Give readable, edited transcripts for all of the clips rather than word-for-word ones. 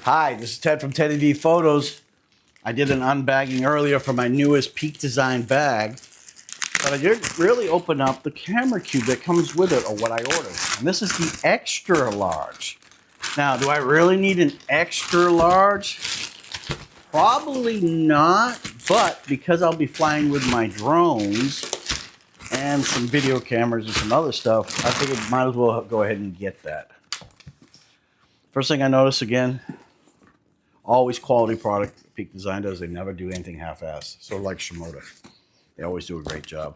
Hi, this is Ted from Teddy D Photos. I did an unbagging earlier for my newest Peak Design bag, but I didn't really open up the camera cube that comes with it or what I ordered. And this is the extra large. Now, do I really need an extra large? Probably not, but because I'll be flying with my drones and some video cameras and some other stuff, I figured might as well go ahead and get that. First thing I notice again, always quality product. Peak Design does. They never do anything half-assed. Sort of like Shimoda. They always do a great job.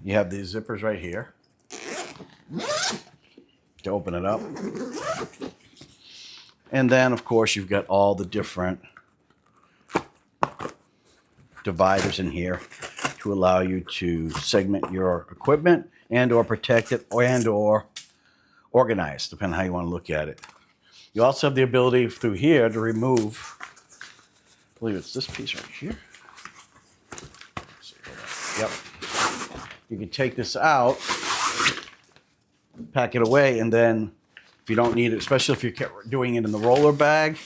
You have these zippers right here to open it up. And then, of course, you've got all the different dividers in here to allow you to segment your equipment and or protect it and or organize, depending on how you want to look at it. You also have the ability through here to remove, I believe it's this piece right here. Yep. You can take this out, pack it away, and then if you don't need it, especially if you're doing it in the roller bag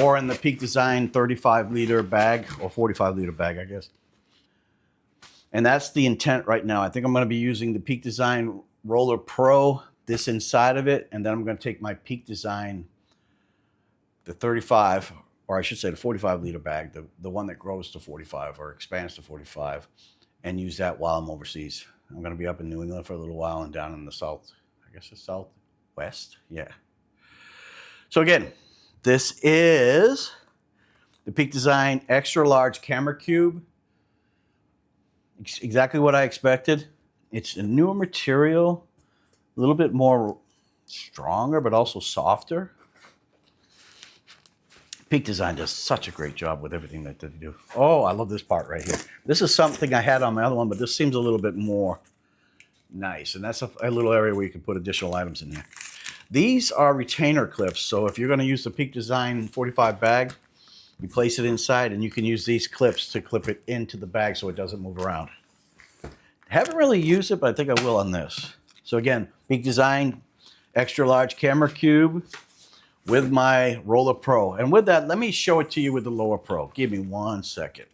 or in the Peak Design 35-liter bag or 45-liter bag, I guess. And that's the intent right now. I think I'm going to be using the Peak Design Roller Pro, this inside of it, and then I'm going to take my Peak Design, the 35, or I should say the 45-liter bag, the one that grows to 45 or expands to 45, and use that while I'm overseas. I'm going to be up in New England for a little while and down in the south, I guess the southwest. Yeah. So again, this is the Peak Design Extra Large Camera Cube. Exactly what I expected. It's a newer material, a little bit more stronger, but also softer. Peak Design does such a great job with everything that they do. Oh, I love this part right here. This is something I had on my other one, but this seems a little bit more nice. And that's a little area where you can put additional items in here. These are retainer clips. So if you're going to use the Peak Design 45 bag, you place it inside and you can use these clips to clip it into the bag so it doesn't move around. Haven't really used it, but I think I will on this. So again, Peak Design Extra Large Camera Cube with my Roller Pro. And with that, let me show it to you with the Lower Pro. Give me 1 second.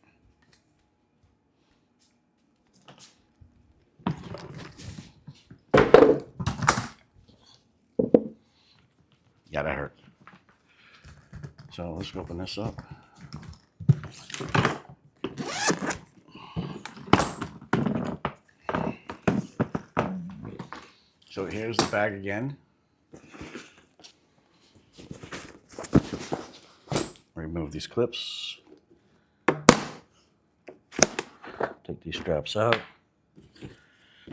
Yeah, that hurt. So let's open this up. So here's the bag again. Remove these clips. Take these straps out.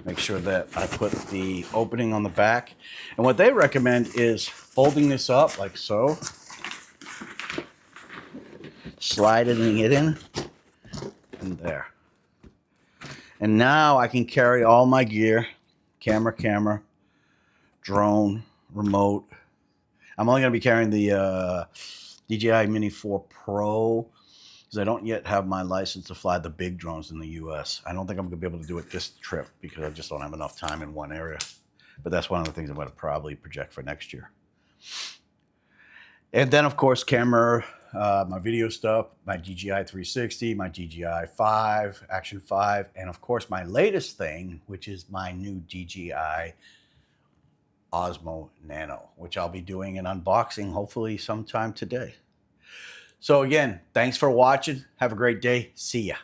Make sure that I put the opening on the back. And what they recommend is folding this up like so. Sliding it in. And there. And now I can carry all my gear. Camera, drone, remote. I'm only going to be carrying the DJI Mini 4 Pro because I don't yet have my license to fly the big drones in the US. I don't think I'm going to be able to do it this trip because I just don't have enough time in one area. But that's one of the things I'm going to probably project for next year. And then, of course, camera, my video stuff, my DJI 360, my DJI 5, Action 5, and of course my latest thing, which is my new DJI Osmo Nano, which I'll be doing an unboxing hopefully sometime today. So again, thanks for watching. Have a great day. See ya.